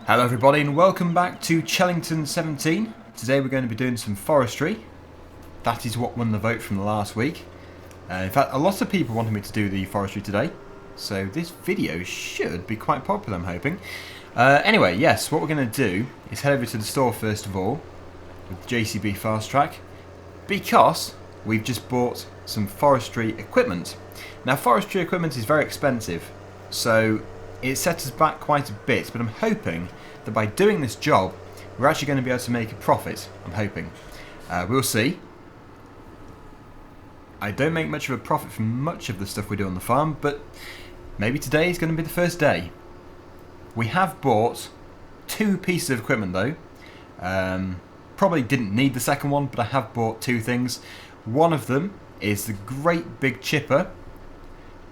Hello everybody and welcome back to Chellington 17. Today we're going to be doing some forestry. That is what won the vote from the last week. In fact, a lot of people wanted me to do the forestry today, so this video should be quite popular, I'm hoping. Anyway, yes, what we're going to do is head over to the store first of all with JCB Fast Track, because we've just bought some forestry equipment. Now, forestry equipment is very expensive, so it sets us back quite a bit, but I'm hoping that by doing this job, we're actually going to be able to make a profit. I'm hoping. We'll see. I don't make much of a profit from much of the stuff we do on the farm, but maybe today is going to be the first day. We have bought 2 pieces of equipment though. Probably didn't need the second one, but I have bought 2 things. One of them is the great big chipper,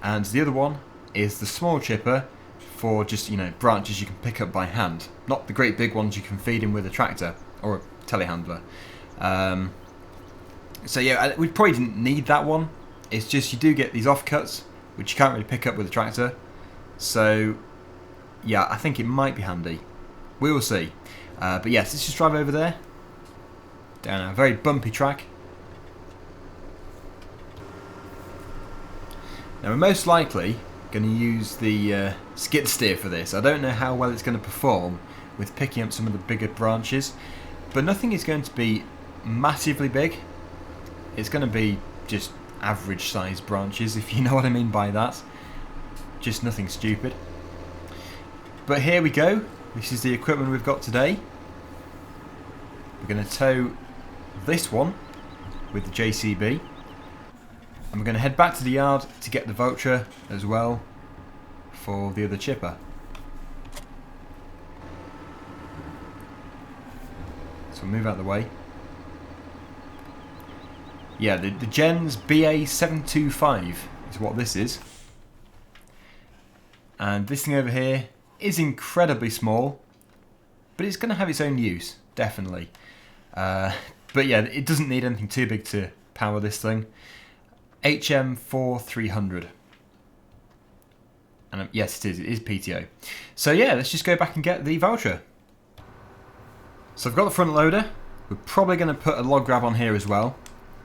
and the other one is the small chipper for just, you know, branches you can pick up by hand. Not the great big ones you can feed in with a tractor or a telehandler. So yeah, we probably didn't need that one. It's just you do get these offcuts, which you can't really pick up with a tractor. So yeah, I think it might be handy. We will see. But yes, let's just drive over there. Down a very bumpy track. Now we're most likely going to use the skid steer for this. I don't know how well it's going to perform with picking up some of the bigger branches, but nothing is going to be massively big. It's going to be just average sized branches, if you know what I mean by that. Just nothing stupid. But here we go. This is the equipment we've got today. We're going to tow this one with the JCB. And we're going to head back to the yard to get the voucher as well for the other chipper. So we'll move out of the way. Yeah, the Gens BA725 is what this is. And this thing over here is incredibly small, but it's going to have its own use, definitely. But yeah, it doesn't need anything too big to power this thing. HM4300. And yes, it is PTO. So yeah, let's just go back and get the voucher. So I've got the front loader. We're probably going to put a log grab on here as well,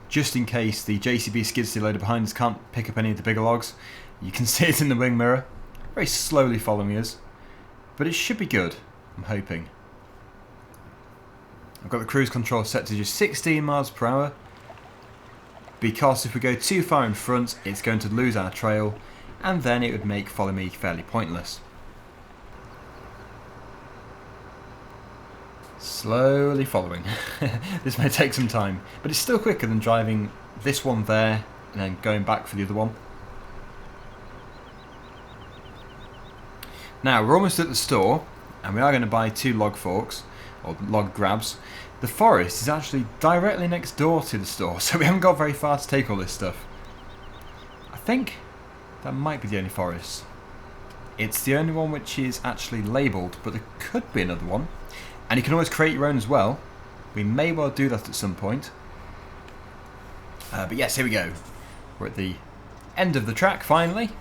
just in case the JCB skid steer loader behind us can't pick up any of the bigger logs. You can see it in the wing mirror, very slowly following us, but it should be good, I'm hoping. I've got the cruise control set to just 16 miles per hour, because if we go too far in front, it's going to lose our trail, and then it would make follow me fairly pointless. Slowly following. This may take some time, but it's still quicker than driving this one there and then going back for the other one. Now we're almost at the store, and we are going to buy 2 log forks, or log grabs. The forest is actually directly next door to the store, so we haven't got very far to take all this stuff. I think that might be the only forest. It's the only one which is actually labelled, but there could be another one. And you can always create your own as well. We may well do that at some point. But yes, here we go. We're at the end of the track, finally.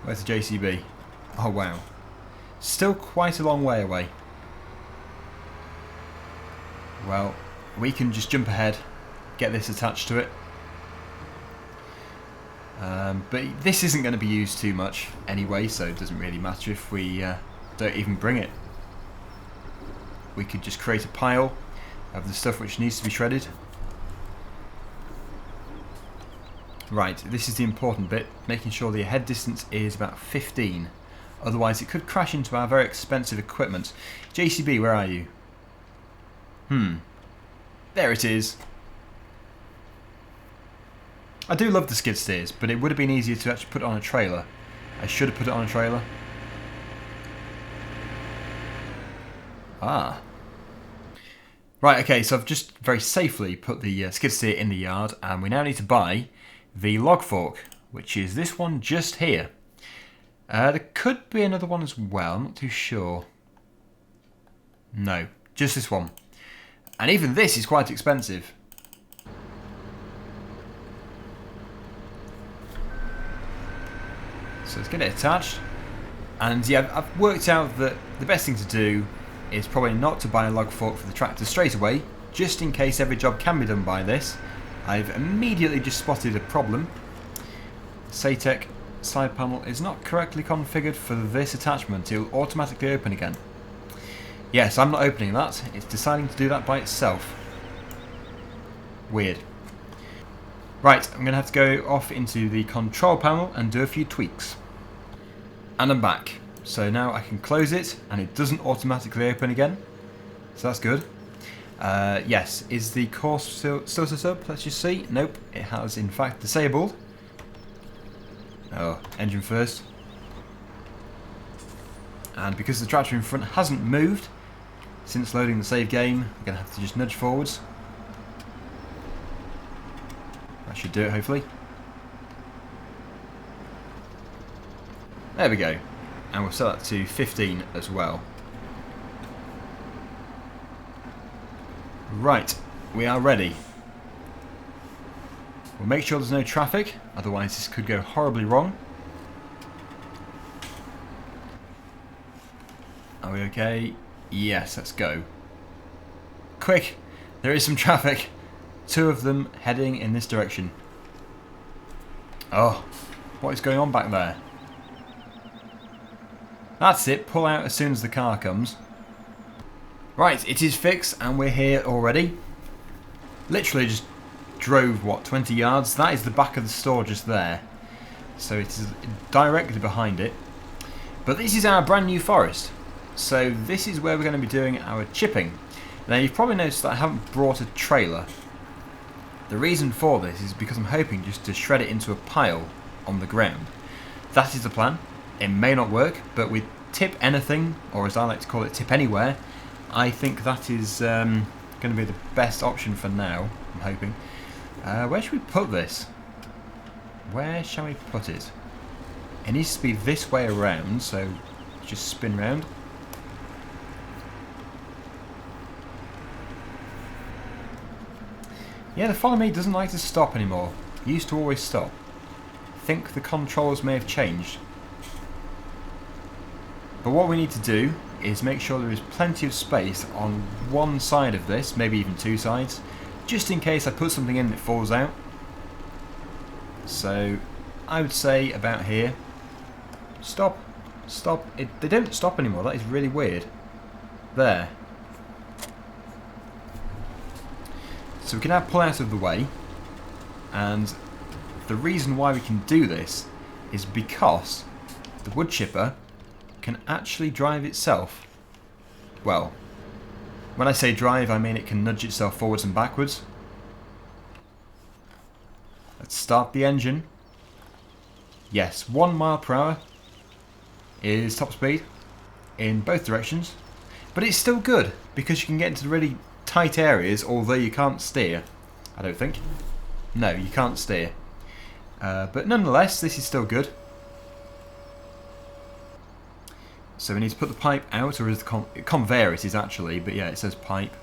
Where's the JCB? Oh wow. Still quite a long way away. Well, we can just jump ahead, get this attached to it. But this isn't going to be used too much anyway, so it doesn't really matter if we don't even bring it. We could just create a pile of the stuff which needs to be shredded. Right, this is the important bit, making sure the head distance is about 15. Otherwise it could crash into our very expensive equipment. JCB, where are you? There it is. I do love the skid steers, but it would have been easier to actually put it on a trailer. I should have put it on a trailer. Ah. Right, okay, so I've just very safely put the skid steer in the yard, and we now need to buy the log fork, which is this one just here. There could be another one as well, I'm not too sure. No, just this one. And even this is quite expensive. So let's get it attached. And yeah, I've worked out that the best thing to do is probably not to buy a log fork for the tractor straight away, just in case every job can be done by this. I've immediately just spotted a problem. SATEC side panel is not correctly configured for this attachment. It will automatically open again. Yes, I'm not opening that. It's deciding to do that by itself. Weird. Right, I'm going to have to go off into the control panel and do a few tweaks. And I'm back. So now I can close it and it doesn't automatically open again. So that's good. Yes, is the course still set up? Let's just see. Nope, it has in fact disabled. Oh, engine first. And because the tractor in front hasn't moved since loading the save game, we're going to have to just nudge forwards. That should do it, hopefully. There we go. And we'll set that to 15 as well. Right, we are ready. We'll make sure there's no traffic, otherwise this could go horribly wrong. Are we okay? Yes, let's go. Quick! There is some traffic. 2 of them heading in this direction. Oh, what is going on back there? That's it, pull out as soon as the car comes. Right, it is fixed and we're here already. Literally just drove, what, 20 yards? That is the back of the store just there. So it is directly behind it. But this is our brand new forest. So this is where we're going to be doing our chipping. Now you've probably noticed that I haven't brought a trailer. The reason for this is because I'm hoping just to shred it into a pile on the ground. That is the plan. It may not work, but with tip anything, or as I like to call it, tip anywhere, I think that is going to be the best option for now, I'm hoping. Where should we put this? Where shall we put it? It needs to be this way around, so just spin round. Yeah, the follow me doesn't like to stop anymore. It used to always stop. I think the controls may have changed. But what we need to do is make sure there is plenty of space on one side of this, maybe even 2 sides, just in case I put something in that falls out. So I would say about here. Stop. Stop. They don't stop anymore. That is really weird. There. So we can now pull out of the way, and the reason why we can do this is because the wood chipper can actually drive itself. Well, when I say drive, I mean it can nudge itself forwards and backwards. Let's start the engine. Yes, 1 mile per hour is top speed in both directions, but it's still good because you can get into really tight areas, although you can't steer, I don't think. No, you can't steer. But nonetheless, this is still good. So we need to put the pipe out, or is the conveyor it is actually, but yeah, it says pipe.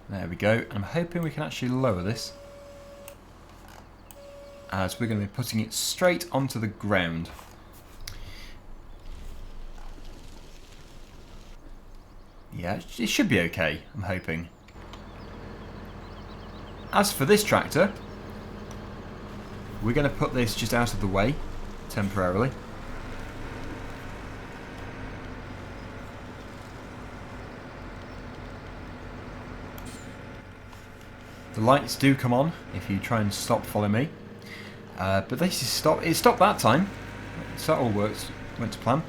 There we go. I'm hoping we can actually lower this, as we're going to be putting it straight onto the ground. Yeah, it should be okay, I'm hoping. As for this tractor, we're going to put this just out of the way, temporarily. The lights do come on if you try and stop, follow me. But this is stop. It stopped that time, so that all works. Went to plan.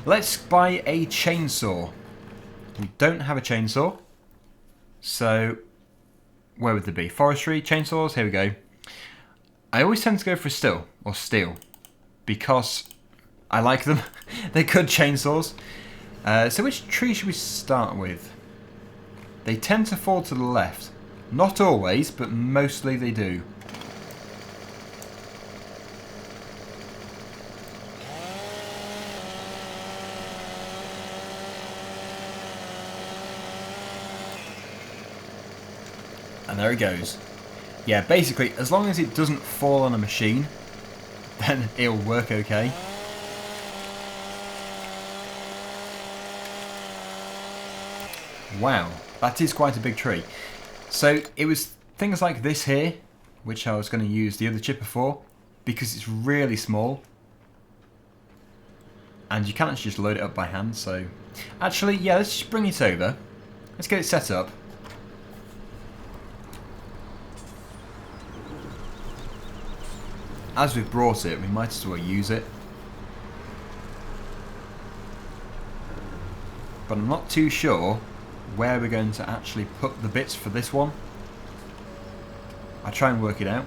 Let's buy a chainsaw. We don't have a chainsaw, so where would there be? Forestry, chainsaws, here we go. I always tend to go for steel, because I like them. They're good chainsaws. So which tree should we start with? They tend to fall to the left. Not always, but mostly they do. And there it goes. Yeah, basically, as long as it doesn't fall on a machine, then it'll work okay. Wow, that is quite a big tree. So it was things like this here, which I was going to use the other chipper for, because it's really small. And you can actually just load it up by hand, so... Actually, yeah, let's just bring it over. Let's get it set up. As we've brought it, we might as well use it. But I'm not too sure where we're going to actually put the bits for this one. I'll try and work it out.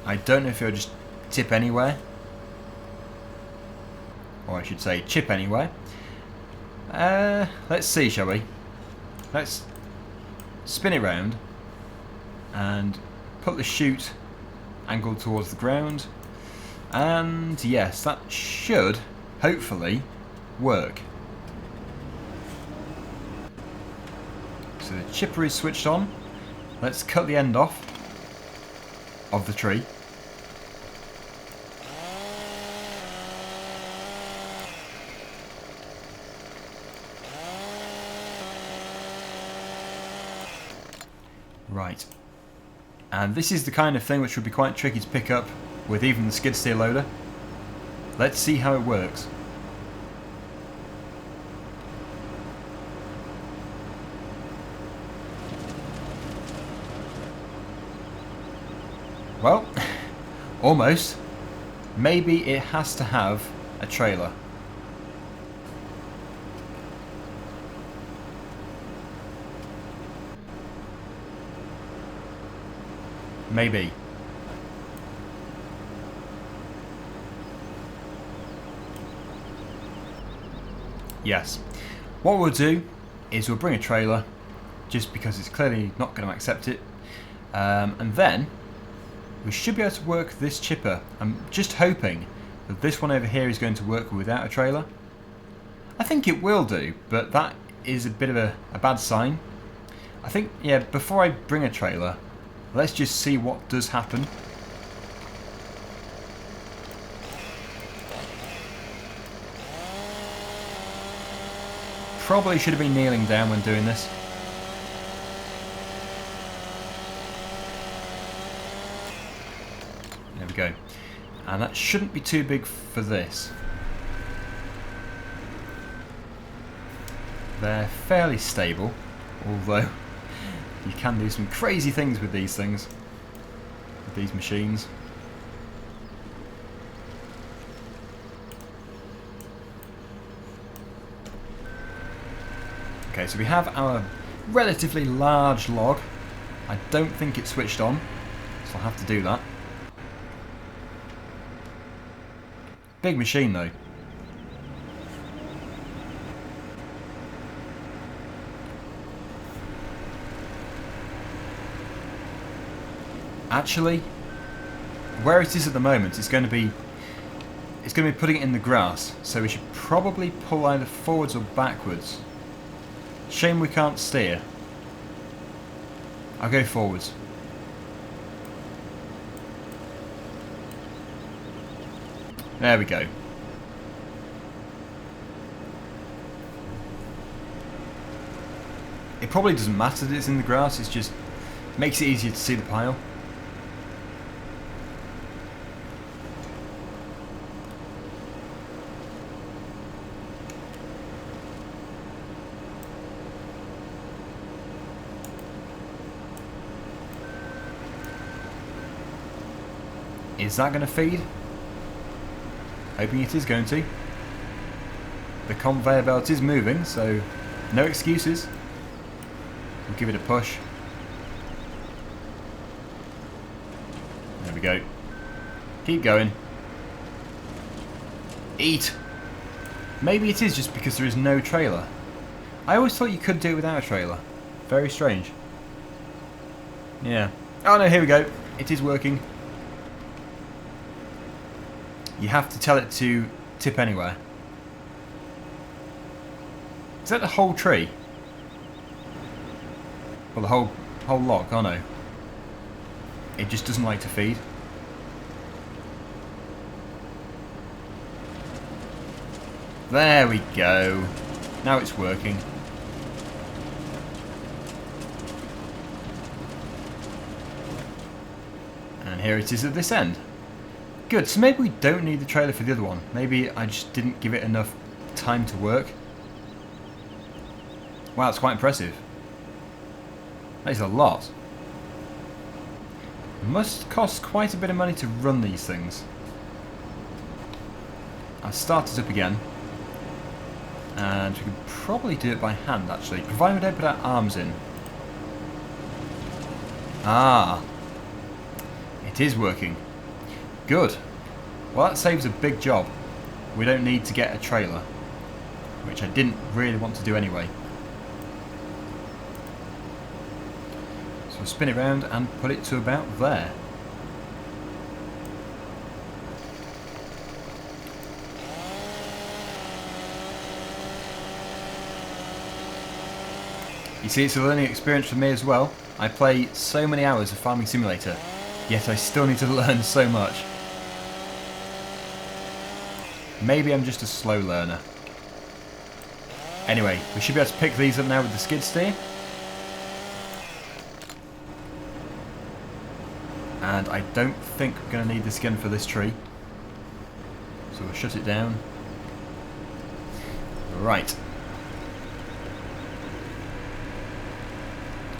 I don't know if it'll just tip anywhere. Or I should say chip anywhere. Let's see, shall we? Let's spin it round and put the chute angled towards the ground. And yes, that should hopefully work. So the chipper is switched on. Let's cut the end off of the tree. Right. And this is the kind of thing which would be quite tricky to pick up with even the skid steer loader. Let's see how it works. Well, almost. Maybe it has to have a trailer. Maybe. Yes. What we'll do is we'll bring a trailer, just because it's clearly not going to accept it. And then we should be able to work this chipper. I'm just hoping that this one over here is going to work without a trailer. I think it will do, but that is a bit of a bad sign. I think, yeah, before I bring a trailer, let's just see what does happen. Probably should have been kneeling down when doing this. There we go. And that shouldn't be too big for this. They're fairly stable, although you can do some crazy things with these things, with these machines. Okay, so we have our relatively large log. I don't think it's switched on, so I'll have to do that. Big machine though. Actually, where it is at the moment, it's going to be putting it in the grass, so we should probably pull either forwards or backwards. Shame we can't steer. I'll go forwards. There we go. It probably doesn't matter that it's in the grass, it just makes it easier to see the pile. Is that going to feed? Hoping it is going to. The conveyor belt is moving, so no excuses. We'll give it a push. There we go. Keep going. Eat! Maybe it is just because there is no trailer. I always thought you could do it without a trailer. Very strange. Yeah. Oh no, here we go. It is working. You have to tell it to tip anywhere. Is that the whole tree? Well, the whole log, oh no. It just doesn't like to feed. There we go. Now it's working. And here it is at this end. Good, so maybe we don't need the trailer for the other one. Maybe I just didn't give it enough time to work. Wow, that's quite impressive. That is a lot. Must cost quite a bit of money to run these things. I'll start it up again. And we could probably do it by hand, actually, provided we don't put our arms in. Ah. It is working. Good. Well, that saves a big job. We don't need to get a trailer, which I didn't really want to do anyway. So we'll spin it around and put it to about there. You see, it's a learning experience for me as well. I play so many hours of Farming Simulator, yet I still need to learn so much. Maybe I'm just a slow learner. Anyway, we should be able to pick these up now with the skid steer. And I don't think we're going to need this again for this tree. So we'll shut it down. Right.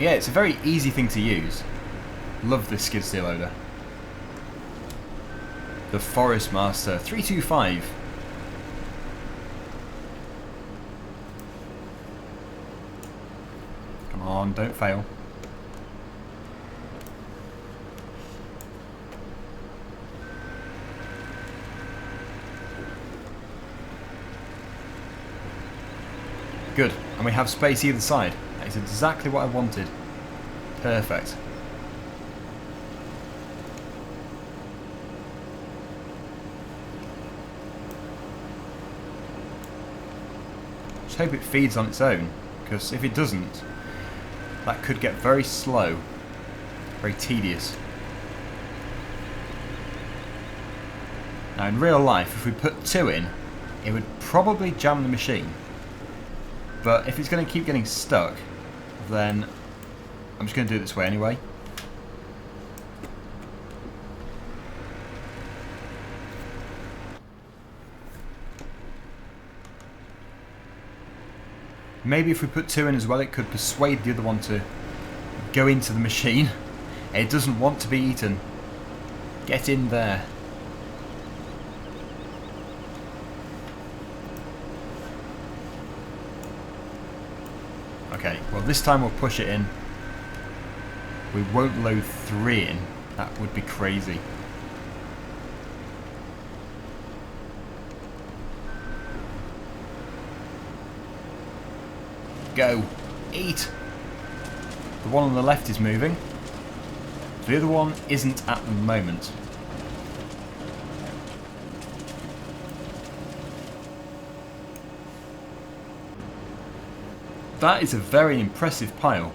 Yeah, it's a very easy thing to use. Love this skid steer loader. The Forest Master 325. Come on, don't fail. Good, and we have space either side. That is exactly what I wanted. Perfect. Just hope it feeds on its own, because if it doesn't, that could get very slow, very tedious. Now in real life, if we put 2 in, it would probably jam the machine. But if it's going to keep getting stuck, then I'm just going to do it this way anyway. Maybe if we put 2 in as well, it could persuade the other one to go into the machine. It doesn't want to be eaten. Get in there. Okay, well this time we'll push it in. We won't load 3 in. That would be crazy. Go. Eat. The one on the left is moving. The other one isn't at the moment. That is a very impressive pile.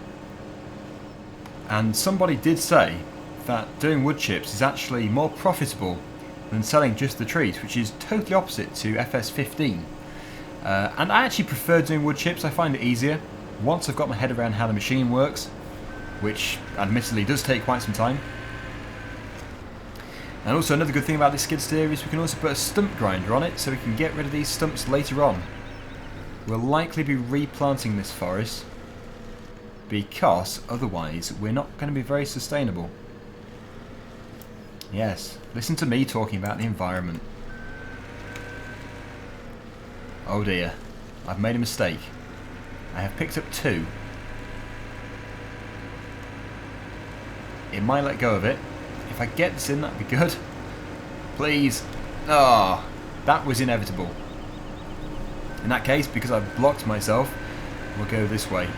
And somebody did say that doing wood chips is actually more profitable than selling just the trees, which is totally opposite to FS15. And I actually prefer doing wood chips. I find it easier once I've got my head around how the machine works, which admittedly does take quite some time. And also another good thing about this skid steer is we can also put a stump grinder on it so we can get rid of these stumps later on. We'll likely be replanting this forest because otherwise we're not going to be very sustainable. Yes, listen to me talking about the environment. Oh dear, I've made a mistake. I have picked up 2. It might let go of it. If I get this in, that'd be good. Please. Ah, that was inevitable. In that case, because I've blocked myself, we'll go this way.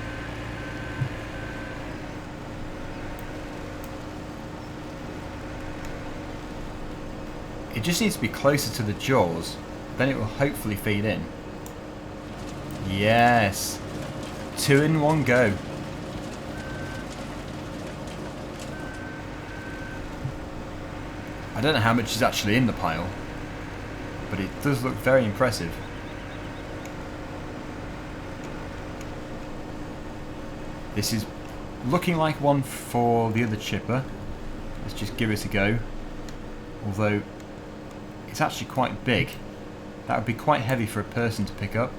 It just needs to be closer to the jaws, then it will hopefully feed in. Yes! 2 in 1 go. I don't know how much is actually in the pile, but it does look very impressive. This is looking like one for the other chipper. Let's just give it a go. Although it's actually quite big. That would be quite heavy for a person to pick up.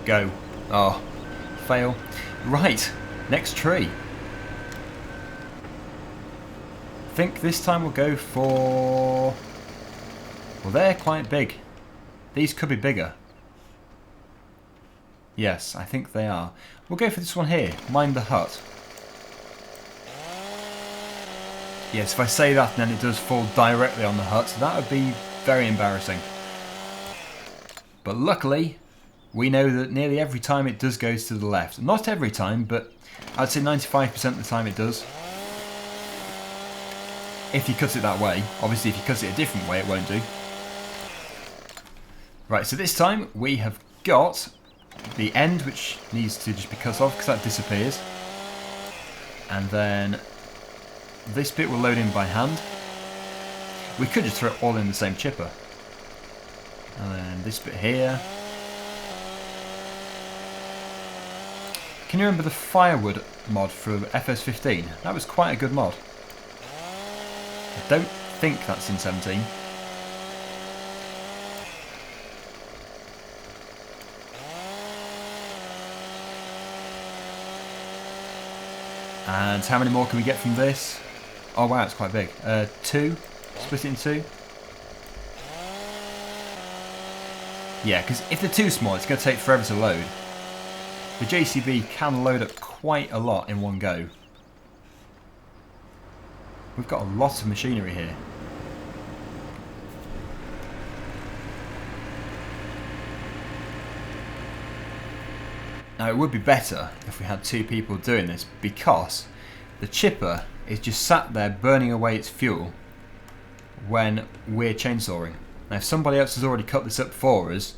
Go. Oh, fail. Right, next tree. I think this time we'll go for... Well, they're quite big. These could be bigger. Yes, I think they are. We'll go for this one here. Mind the hut. Yes, if I say that and then it does fall directly on the hut, that would be very embarrassing. But luckily, we know that nearly every time it does go to the left. Not every time, but I'd say 95% of the time it does. If you cut it that way. Obviously, if you cut it a different way, it won't do. Right, so this time we have got the end, which needs to just be cut off because that disappears. And then this bit will load in by hand. We could just throw it all in the same chipper. And then this bit here. Can you remember the firewood mod for FS15? That was quite a good mod. I don't think that's in 17. And how many more can we get from this? Oh wow, it's quite big. 2. Split it in 2. Yeah, because if they're too small, it's going to take forever to load. The JCB can load up quite a lot in one go. We've got a lot of machinery here. Now it would be better if we had 2 people doing this, because the chipper is just sat there burning away its fuel when we're chainsawing. Now if somebody else has already cut this up for us,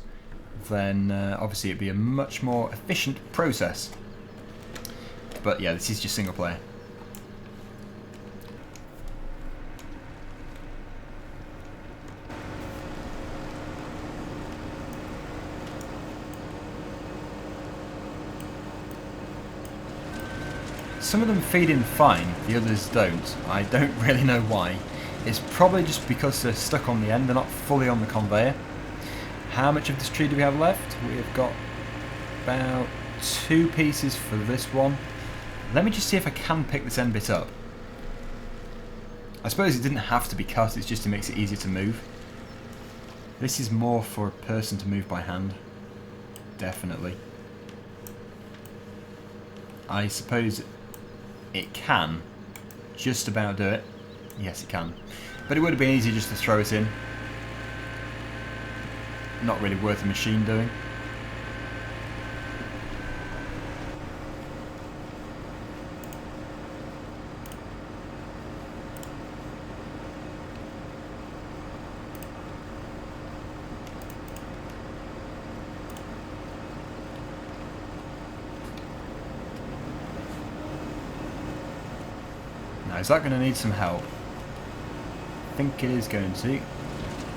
then obviously it'd be a much more efficient process. But yeah, this is just single player. Some of them feed in fine, the others don't. I don't really know why. It's probably just because they're stuck on the end, they're not fully on the conveyor. How much of this tree do we have left? We've got about 2 pieces for this one. Let me just see if I can pick this end bit up. I suppose it didn't have to be cut, it's just it makes it easier to move. This is more for a person to move by hand. Definitely. I suppose it can just about do it. Yes, it can. But it would have been easier just to throw it in. Not really worth the machine doing. Now, is that going to need some help? I think it is going to.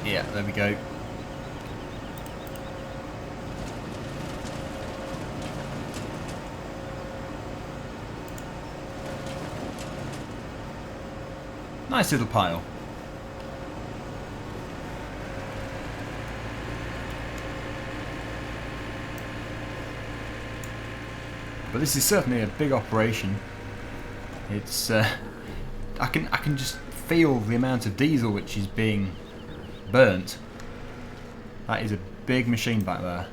Yeah, there we go. Nice little pile. But this is certainly a big operation. It's I can just feel the amount of diesel which is being burnt. That is a big machine back there.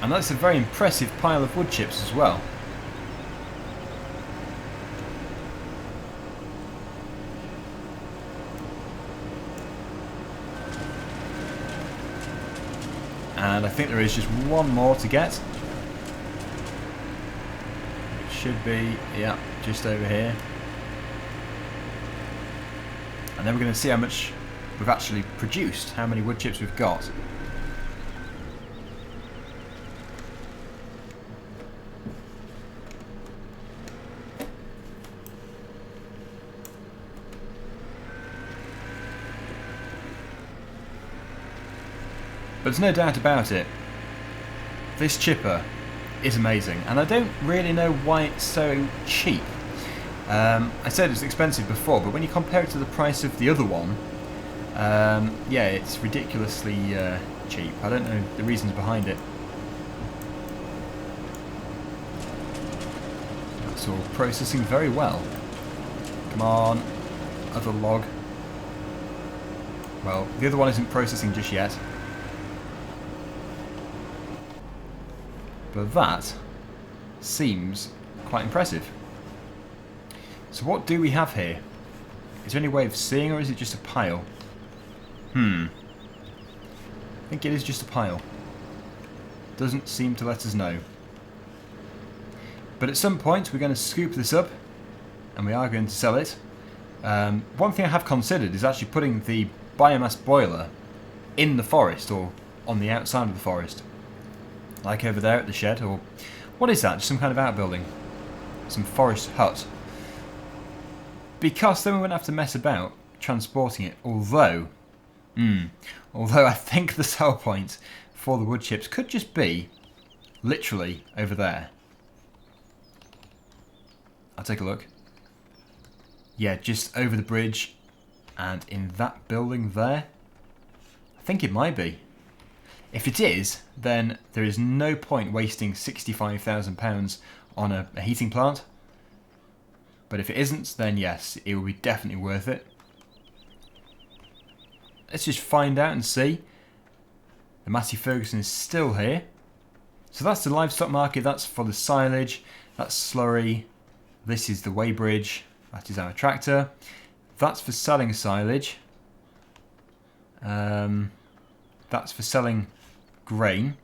And that's a very impressive pile of wood chips as well. And I think there is just one more to get. It should be, yeah, just over here. And then we're going to see how much we've actually produced, how many wood chips we've got. But there's no doubt about it, this chipper is amazing, and I don't really know why it's so cheap. I said it's expensive before, but when you compare it to the price of the other one, yeah, it's ridiculously cheap. I don't know the reasons behind it. That's all processing very well. Come on, other log. Well, the other one isn't processing just yet. But that seems quite impressive. So what do we have here? Is there any way of seeing, or is it just a pile? I think it is just a pile. Doesn't seem to let us know. But at some point we're going to scoop this up and we are going to sell it. One thing I have considered is actually putting the biomass boiler in the forest, or on the outside of the forest. Like over there at the shed, or what is that? Just some kind of outbuilding. Some forest hut. Because then we wouldn't have to mess about transporting it. Although I think the sell point for the wood chips could just be literally over there. I'll take a look. Yeah, just over the bridge and in that building there. I think it might be. If it is, then there is no point wasting £65,000 on a heating plant. But if it isn't, then yes, it will be definitely worth it. Let's just find out and see. The Massey Ferguson is still here. So that's the livestock market, that's for the silage, that's slurry. This is the weighbridge, that is our tractor. That's for selling silage. That's for selling grain.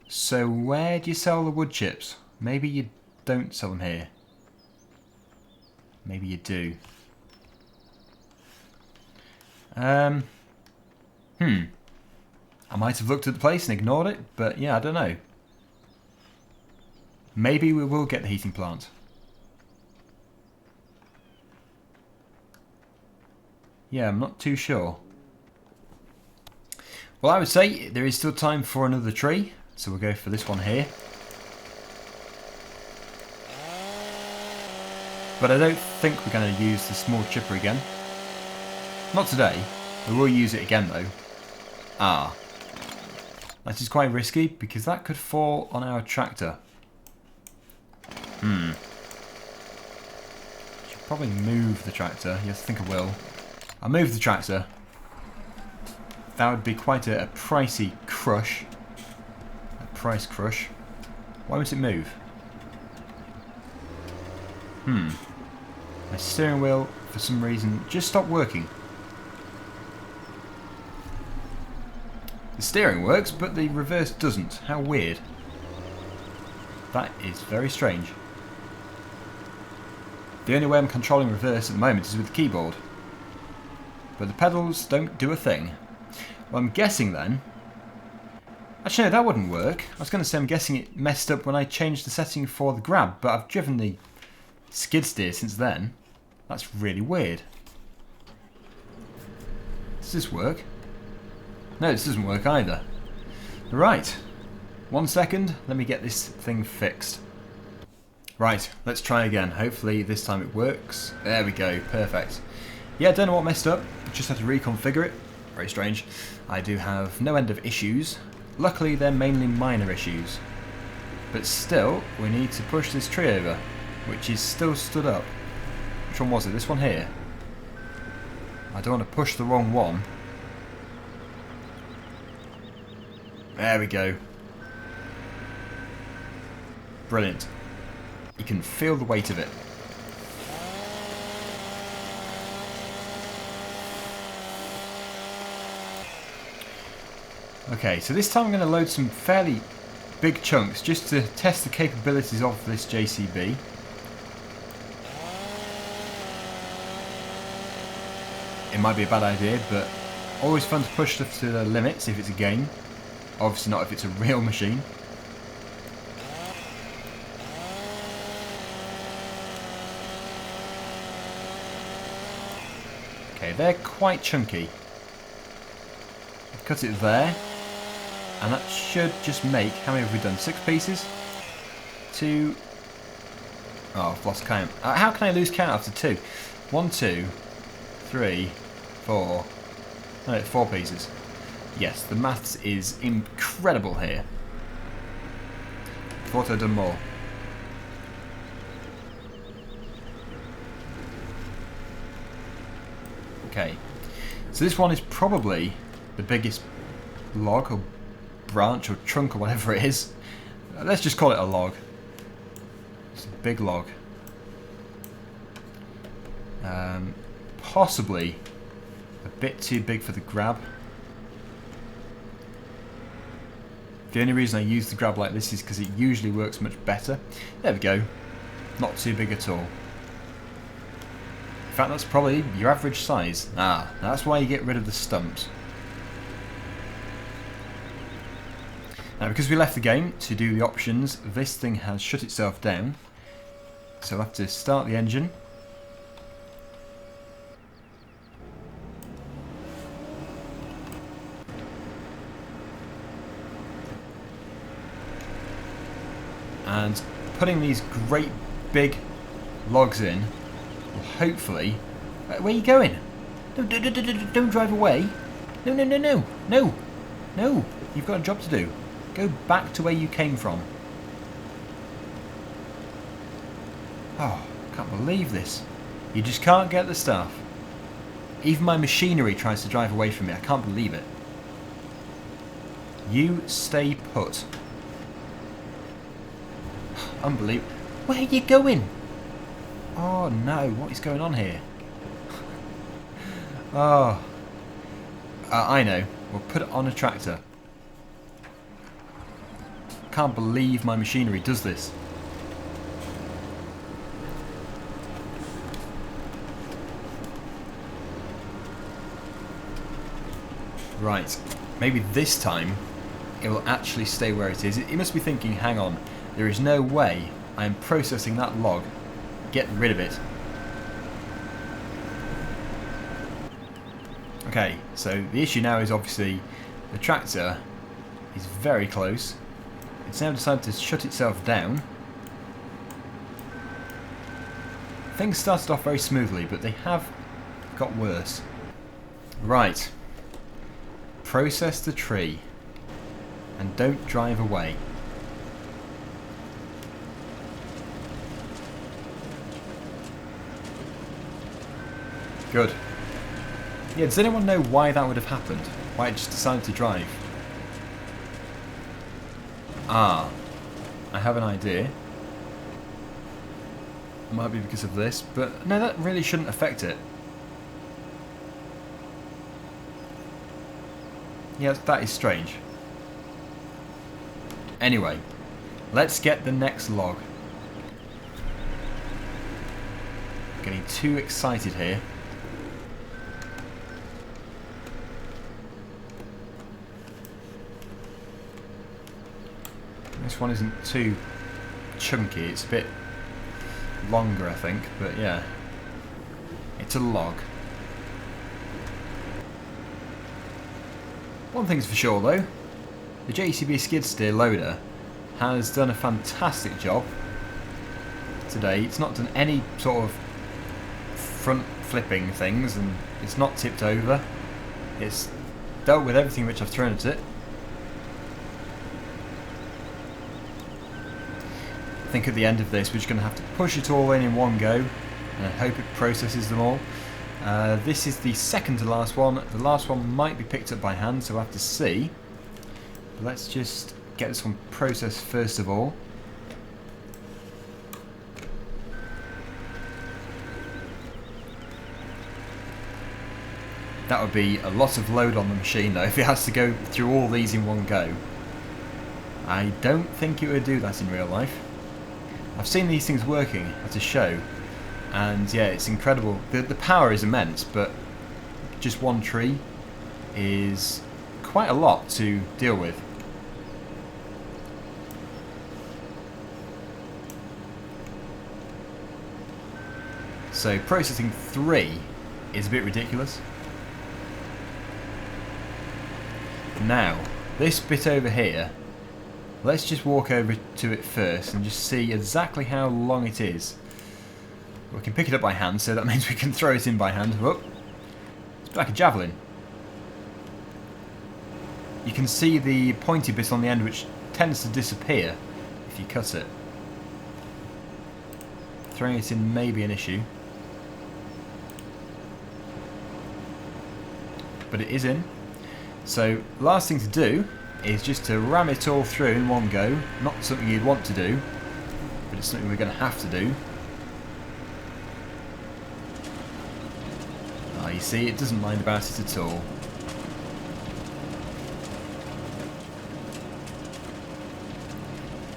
So where do you sell the wood chips? Maybe you don't sell them here. Maybe you do. I might have looked at the place and ignored it, but yeah, I don't know. Maybe we will get the heating plant. Yeah, I'm not too sure. Well, I would say there is still time for another tree, so we'll go for this one here. But I don't think we're going to use the small chipper again. Not today. We will use it again though. That is quite risky because that could fall on our tractor. Should probably move the tractor. Yes, I think I will. I'll move the tractor. That would be quite a pricey crush. A price crush. Why won't it move? My steering wheel, for some reason, just stopped working. The steering works, but the reverse doesn't. How weird. That is very strange. The only way I'm controlling reverse at the moment is with the keyboard. But the pedals don't do a thing. Well, I'm guessing then... Actually, no, that wouldn't work. I was going to say I'm guessing it messed up when I changed the setting for the grab, but I've driven the skid steer since then. That's really weird. Does this work? No, this doesn't work either. Right. 1 second, let me get this thing fixed. Right, let's try again. Hopefully this time it works. There we go, perfect. Yeah, don't know what messed up. Just had to reconfigure it. Very strange. I do have no end of issues. Luckily they're mainly minor issues. But still, we need to push this tree over, which is still stood up. Which one was it? This one here? I don't want to push the wrong one. There we go. Brilliant. You can feel the weight of it. Okay, so this time I'm going to load some fairly big chunks just to test the capabilities of this JCB. it might be a bad idea, but always fun to push stuff to the limits if it's a game. Obviously not if it's a real machine. Okay, they're quite chunky. I've cut it there, and that should just make, how many have we done? 6 pieces? 2. Oh, I've lost count. How can I lose count after 2? 1, 2, 3, 4. No, 4 pieces. Yes, the maths is incredible here. Thought I'd done more. Okay, so this one is probably the biggest log or branch or trunk or whatever it is. Let's just call it a log. It's a big log. Possibly a bit too big for the grab. The only reason I use the grab like this is because it usually works much better. There we go. Not too big at all. In fact, that's probably your average size. Ah, that's why you get rid of the stumps. Now, because we left the game to do the options, this thing has shut itself down. So I'll have to start the engine. And putting these great big logs in will hopefully... where are you going? Don't drive away. No, no, no, no. No. No. You've got a job to do. Go back to where you came from. Oh, I can't believe this. You just can't get the stuff. Even my machinery tries to drive away from me. I can't believe it. You stay put. Unbelievable. Where are you going? Oh no, what is going on here? Oh. I know. We'll put it on a tractor. Can't believe my machinery does this. Right. Maybe this time it will actually stay where it is. It must be thinking, hang on. There is no way I am processing that log. Get rid of it. Okay, so the issue now is obviously the tractor is very close. It's now decided to shut itself down. Things started off very smoothly, but they have got worse. Right. Process the tree. And don't drive away. Good. Yeah, does anyone know why that would have happened? Why it just decided to drive? Ah, I have an idea. Might be because of this, but no, that really shouldn't affect it. Yeah, that is strange. Anyway, let's get the next log. Getting too excited here. This one isn't too chunky, it's a bit longer I think, but yeah. It's a log. One thing's for sure though, the JCB skid steer loader has done a fantastic job today. It's not done any sort of front flipping things and it's not tipped over. It's dealt with everything which I've thrown at it. I think at the end of this we're just going to have to push it all in one go and I hope it processes them all. This is the second to last one. The last one might be picked up by hand, so we'll have to see. But let's just get this one processed first of all. That would be a lot of load on the machine though if it has to go through all these in one go. I don't think it would do that in real life. I've seen these things working at a show and yeah, it's incredible. The power is immense, but just one tree is quite a lot to deal with. So processing 3 is a bit ridiculous. Now, this bit over here, let's just walk over to it first and just see exactly how long it is. We can pick it up by hand, so that means we can throw it in by hand. Whoop. It's like a javelin. You can see the pointy bit on the end, which tends to disappear if you cut it. Throwing it in may be an issue. But it is in. So last thing to do is just to ram it all through in one go. Not something you'd want to do, but it's something we're going to have to do. Ah, you see, it doesn't mind about it at all.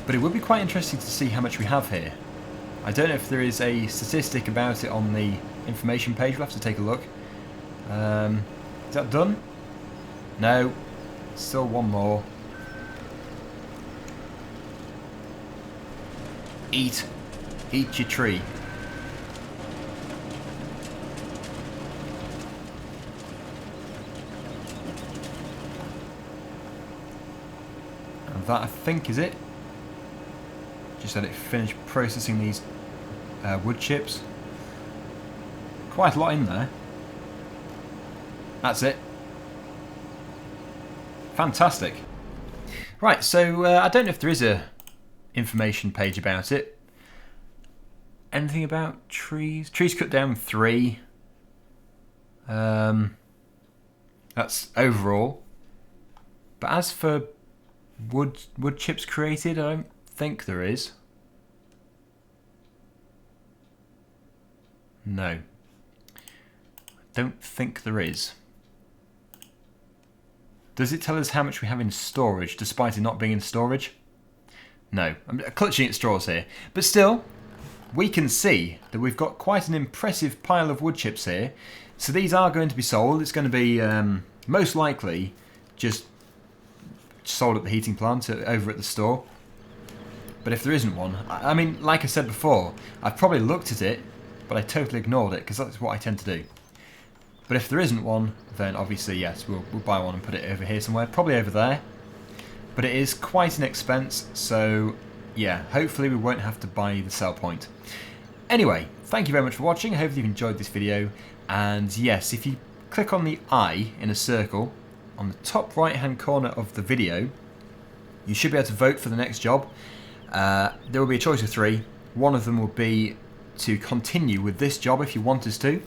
But it would be quite interesting to see how much we have here. I don't know if there is a statistic about it on the information page. We'll have to take a look. Is that done? No. Still one more. Eat. Eat your tree. And that, I think, is it. Just let it finish processing these wood chips. Quite a lot in there. That's it. Fantastic. Right, so I don't know if there is a information page about it. Anything about trees? Trees cut down 3. That's overall. But as for wood chips created, I don't think there is. No. I don't think there is. Does it tell us how much we have in storage, despite it not being in storage? No. I'm clutching at straws here. But still, we can see that we've got quite an impressive pile of wood chips here. So these are going to be sold. It's going to be, most likely, just sold at the heating plant over at the store. But if there isn't one, I mean, like I said before, I've probably looked at it, but I totally ignored it, because that's what I tend to do. But if there isn't one, then obviously, yes, we'll buy one and put it over here somewhere, probably over there. But it is quite an expense, so yeah, hopefully we won't have to buy the sell point. Anyway, thank you very much for watching. I hope you've enjoyed this video. And yes, if you click on the eye in a circle on the top right hand corner of the video, you should be able to vote for the next job. There will be a choice of 3. One of them will be to continue with this job if you want us to.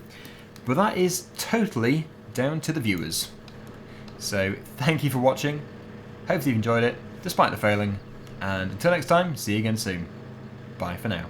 But that is totally down to the viewers. So thank you for watching. Hopefully you've enjoyed it, despite the failing. And until next time, see you again soon. Bye for now.